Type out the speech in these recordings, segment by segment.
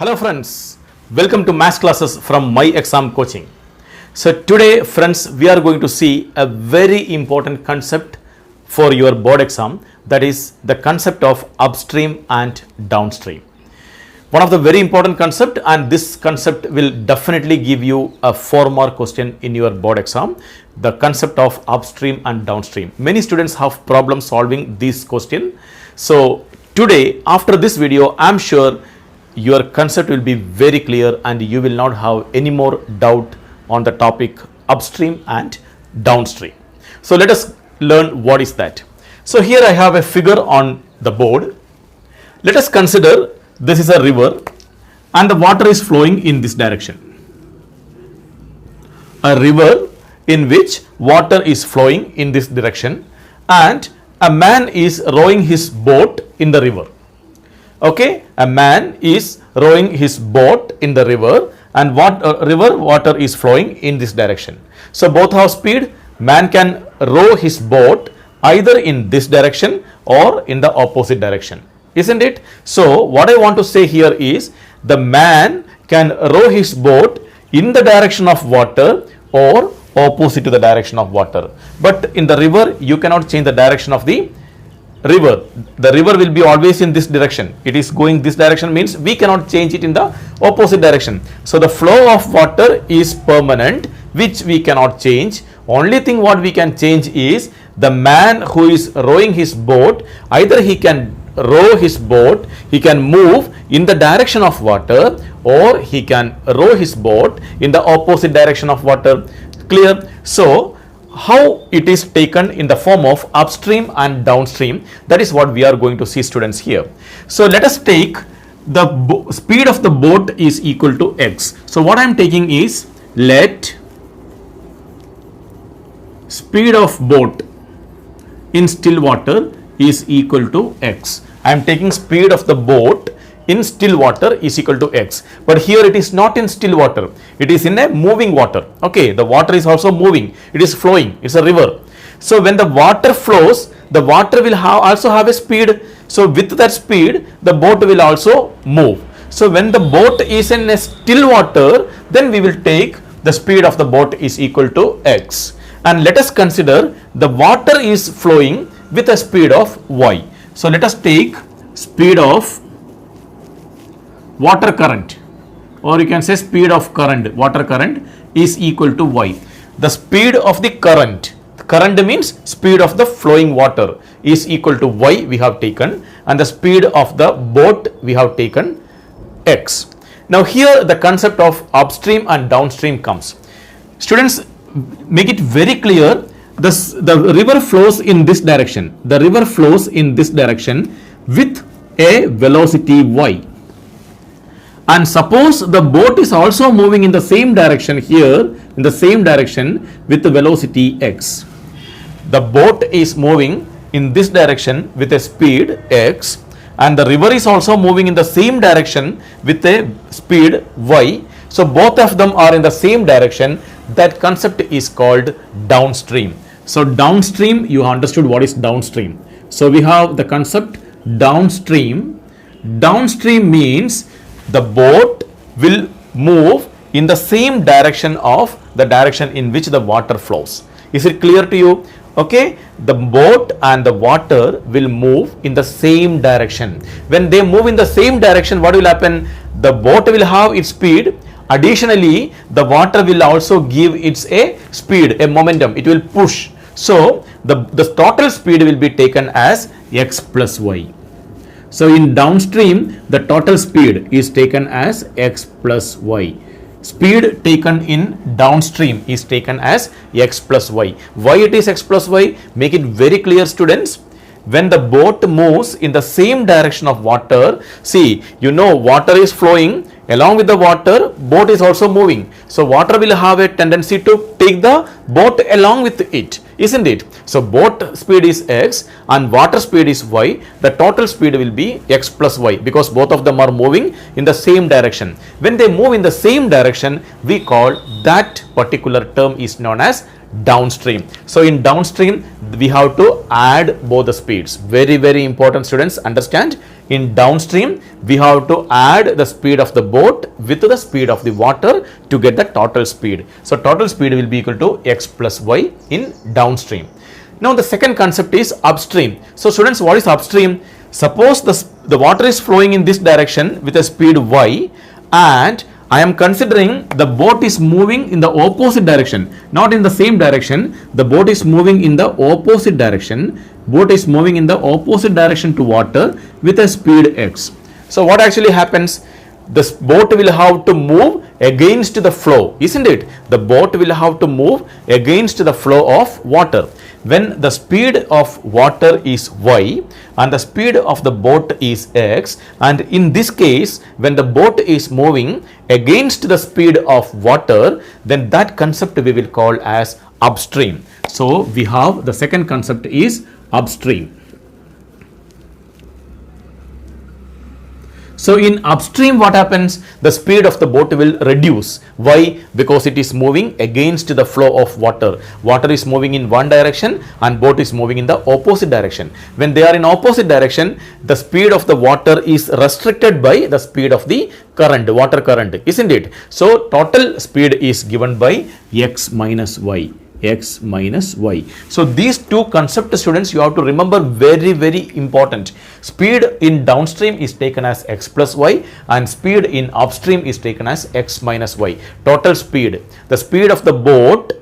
Hello friends, welcome to maths classes from My Exam Coaching. So today friends, we are going to see a very important concept for your board exam, that is the concept of upstream and downstream. One of the very important concept, and this concept will definitely give you a 4-mark question in your board exam, the concept of upstream and downstream. Many students have problem solving this question. So today after this video, I am sure your concept will be very clear and you will not have any more doubt on the topic upstream and downstream. So let us learn what is that. So here I have a figure on the board. Let us consider this is a river and the water is flowing in this direction. A river in which water is flowing in this direction and a man is rowing his boat in the river. Okay, a man is rowing his boat in the river and water is flowing in this direction. So both have speed. Man can row his boat either in this direction or in the opposite direction, isn't it? So what I want to say here is the man can row his boat in the direction of water or opposite to the direction of water. But in the river, you cannot change the direction of the river. The river will be always in this direction. It is going this direction means we cannot change it in the opposite direction. So the flow of water is permanent, which we cannot change. Only thing what we can change is the man who is rowing his boat, either he can row his boat, he can move in the direction of water, or he can row his boat in the opposite direction of water. Clear? So how it is taken in the form of upstream and downstream, that is what we are going to see students here. So let us take the speed of the boat is equal to x. So what I am taking is, let speed of boat in still water is equal to x. I am taking speed of the boat in still water is equal to x, but here it is not in still water, it is in a moving water. Okay, the water is also moving, it is flowing, it's a river. So when the water flows, the water will also have a speed. So with that speed, the boat will also move. So when the boat is in a still water, then we will take the speed of the boat is equal to x. And let us consider the water is flowing with a speed of y. So let us take speed of water current, or you can say speed of current, water current is equal to y. The speed of the current means speed of the flowing water is equal to y we have taken, and the speed of the boat we have taken x. Now here the concept of upstream and downstream comes. Students, make it very clear, the river flows in this direction. The river flows in this direction with a velocity y. And suppose the boat is also moving in the same direction here, in the same direction with the velocity x. The boat is moving in this direction with a speed x, and the river is also moving in the same direction with a speed y. So both of them are in the same direction. That concept is called downstream. So downstream, you understood what is downstream. So we have the concept downstream. Downstream means the boat will move in the same direction of the direction in which the water flows. Is it clear to you? Okay, the boat and the water will move in the same direction. When they move in the same direction, what will happen? The boat will have its speed. Additionally, the water will also give its a speed, a momentum. It will push. So the total speed will be taken as x plus y. So in downstream, the total speed is taken as x plus y. Speed taken in downstream is taken as x plus y. Why it is x plus y? Make it very clear, students. When the boat moves in the same direction of water, see, you know, water is flowing. Along with the water, boat is also moving. So water will have a tendency to take the boat along with it, isn't it? So boat speed is x and water speed is y. The total speed will be x plus y, because both of them are moving in the same direction. When they move in the same direction, we call that particular term is known as downstream. So in downstream, we have to add both the speeds. Very, very important, students, understand. in downstream, we have to add the speed of the boat with the speed of the water to get the total speed. So total speed will be equal to x plus y in downstream. Now the second concept is upstream. So students, what is upstream? Suppose the water is flowing in this direction with a speed y, and I am considering the boat is moving in the opposite direction, not in the same direction. The boat is moving in the opposite direction. Boat is moving in the opposite direction to water with a speed x. So what actually happens? This boat will have to move against the flow, isn't it? The boat will have to move against the flow of water. When the speed of water is y and the speed of the boat is x, and in this case when the boat is moving against the speed of water, then that concept we will call as upstream. So we have the second concept is upstream. So in upstream, what happens? The speed of the boat will reduce. Why? Because it is moving against the flow of water. Water is moving in one direction and boat is moving in the opposite direction. When they are in opposite direction, the speed of the water is restricted by the speed of the current, water current, isn't it? So total speed is given by x minus y. X minus y. So these two concepts, students, you have to remember, very important. Speed in downstream is taken as x plus y and speed in upstream is taken as x minus y. Total speed, the speed of the boat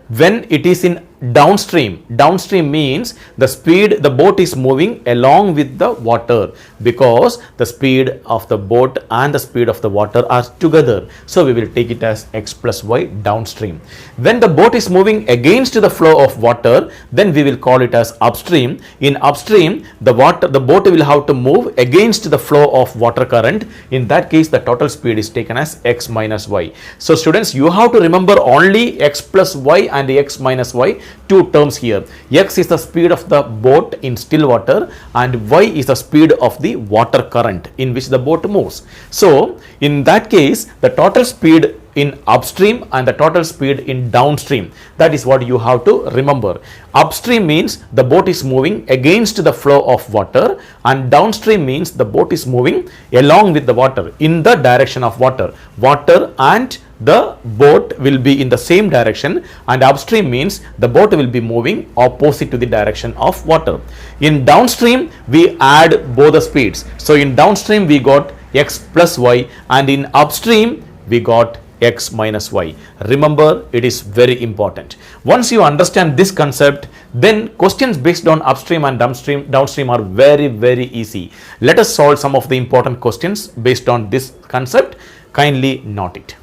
when it is in downstream. Downstream means the speed the boat is moving along with the water, because the speed of the boat and the speed of the water are together. So we will take it as x plus y downstream. When the boat is moving against the flow of water, then we will call it as upstream. In upstream, the boat will have to move against the flow of water current. In that case, the total speed is taken as x minus y. So students, you have to remember only x plus y and x minus y. Two terms here. X is the speed of the boat in still water and y is the speed of the water current in which the boat moves. So in that case, the total speed in upstream and the total speed in downstream, that is what you have to remember. Upstream means the boat is moving against the flow of water, and downstream means the boat is moving along with the water in the direction of water. Water and the boat will be in the same direction, and upstream means the boat will be moving opposite to the direction of water. In downstream, we add both the speeds. So in downstream we got x plus y, and in upstream we got x minus y. Remember, it is very important. Once you understand this concept, then questions based on upstream and downstream are very easy. Let us solve some of the important questions based on this concept. Kindly note it.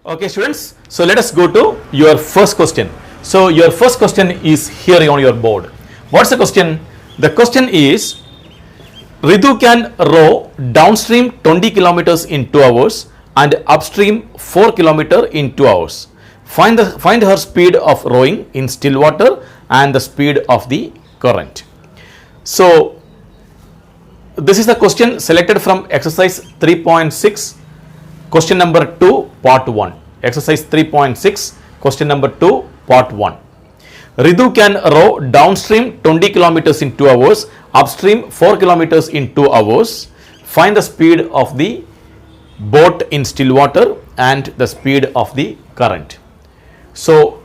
Okay students, so let us go to your first question. So your first question is here on your board. What's the question? The question is, Ritu can row downstream 20 kilometers in 2 hours and upstream 4 kilometers in 2 hours. Find her speed of rowing in still water and the speed of the current. So this is the question selected from exercise 3.6. Question number 2, part 1. Exercise 3.6, question number 2, part 1. Ritu can row downstream 20 kilometers in 2 hours, upstream 4 kilometers in 2 hours. Find the speed of the boat in still water and the speed of the current. So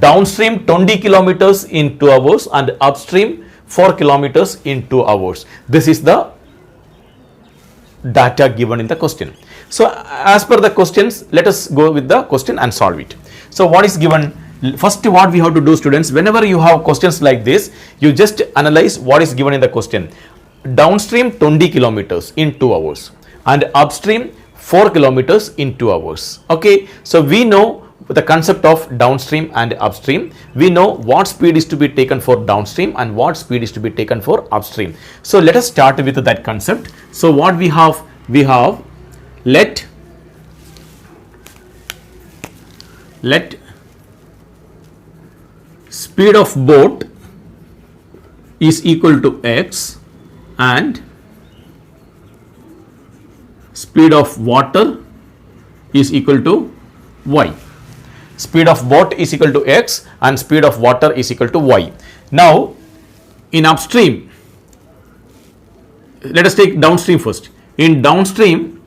downstream 20 kilometers in 2 hours and upstream 4 kilometers in 2 hours. This is the data given in the question. So as per the questions, let us go with the question and solve it. So what is given? First, what we have to do, students, whenever you have questions like this, you just analyze what is given in the question. Downstream 20 kilometers in 2 hours and upstream 4 kilometers in 2 hours. Okay, so we know the concept of downstream and upstream. We know what speed is to be taken for downstream and what speed is to be taken for upstream. So let us start with that concept. So what we have let speed of boat is equal to x and speed of water is equal to y. Speed of boat is equal to x and speed of water is equal to y. Now, in upstream, let us take downstream first. In downstream,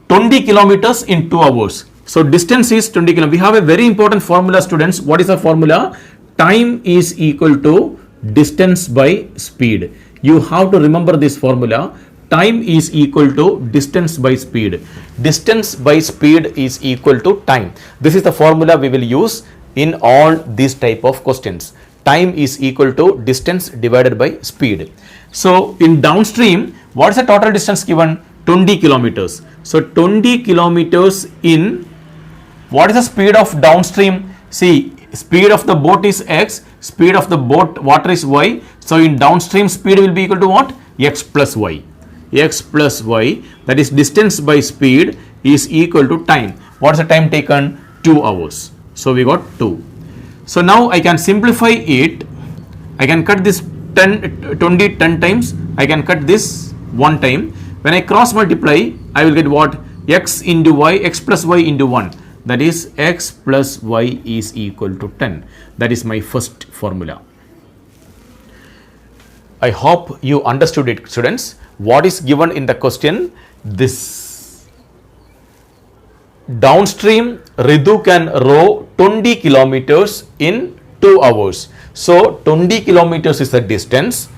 20 kilometers in 2 hours. So, distance is 20 kilometers. We have a very important formula, students. What is the formula? Time is equal to distance by speed. You have to remember this formula. Time is equal to distance by speed. Distance by speed is equal to time. This is the formula we will use in all these type of questions. Time is equal to distance divided by speed. So, in downstream, what is the total distance given? 20 kilometers. So, 20 kilometers in, what is the speed of downstream? See, speed of the boat is x, speed of the boat water is y. So, in downstream speed will be equal to what? X plus y. X plus y, that is distance by speed, is equal to time. What is the time taken? 2 hours. So, we got 2. So, now I can simplify it. I can cut this 20 10 times. I can cut this 1 time. When I cross multiply, I will get what? X into y, x plus y into 1. That is x plus y is equal to 10. That is my first formula. I hope you understood it, students. What is given in the question? This. Downstream, Ritu can row 20 kilometers in 2 hours. So, 20 kilometers is the distance.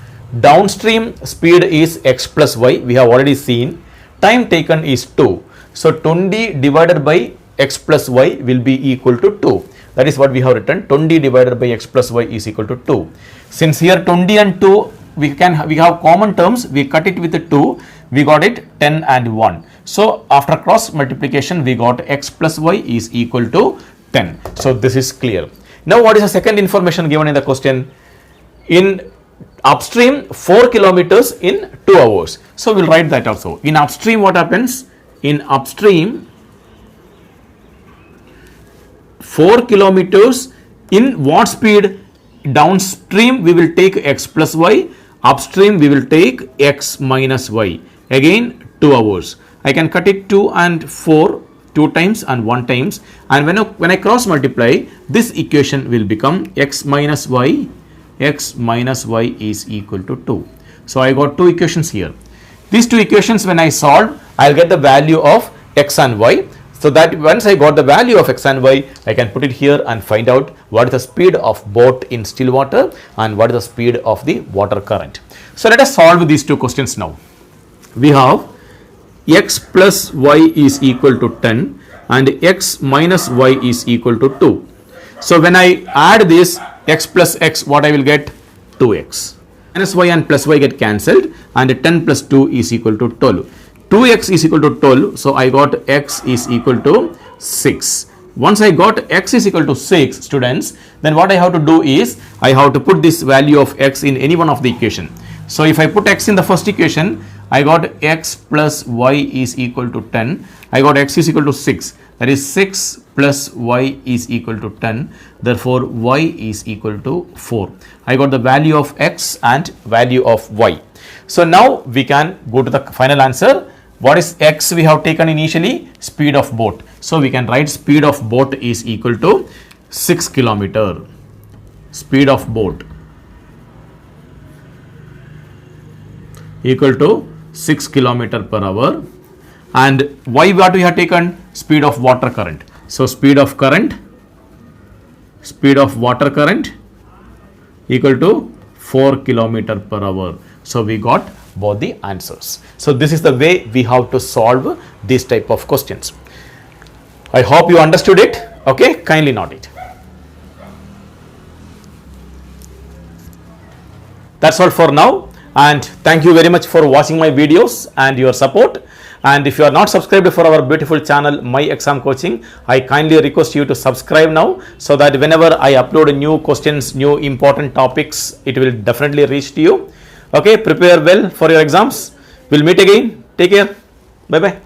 Downstream speed is x plus y. We have already seen. Time taken is 2. So, 20 divided by x plus y will be equal to 2. That is what we have written. 20 divided by x plus y is equal to 2. Since here 20 and 2 we have common terms, we cut it with the 2, we got it 10 and 1. So, after cross multiplication, we got x plus y is equal to 10. So, this is clear. Now, what is the second information given in the question? In upstream, 4 kilometers in 2 hours. So, we will write that also. In upstream, what happens? In upstream, 4 kilometers in what speed? Downstream, we will take x plus y. Upstream, we will take x minus y. Again, 2 hours. I can cut it 2 and 4, 2 times and 1 times. And when I cross multiply, this equation will become x minus y is equal to 2. So, I got 2 equations here. These 2 equations, when I solve, I will get the value of x and y. So, that once I got the value of x and y, I can put it here and find out what is the speed of boat in still water and what is the speed of the water current. So, let us solve these 2 questions now. We have x plus y is equal to 10 and x minus y is equal to 2. So, when I add this x plus x, what I will get? 2x. Minus y and plus y get cancelled and 10 plus 2 is equal to 12. 2x is equal to 12. So, I got x is equal to 6. Once I got x is equal to 6, students, then what I have to do is I have to put this value of x in any one of the equation. So, if I put x in the first equation, I got x plus y is equal to 10. I got x is equal to 6. That is 6 plus y is equal to 10. Therefore, y is equal to 4. I got the value of x and value of y. So, now we can go to the final answer. What is x we have taken initially? Speed of boat. So, we can write speed of boat is equal to 6 kilometer. Speed of boat equal to 6 kilometer per hour. And y what we have taken? Speed of water current. So, speed of water current equal to 4 kilometer per hour. So, we got both the answers. So, this is the way we have to solve this type of questions. I hope you understood it. Okay, kindly note it. That's all for now, and thank you very much for watching my videos and your support. And if you are not subscribed for our beautiful channel My Exam Coaching, I kindly request you to subscribe now, so that whenever I upload new questions, new important topics, it will definitely reach to you. Okay, prepare well for your exams. We'll meet again. Take care. Bye bye.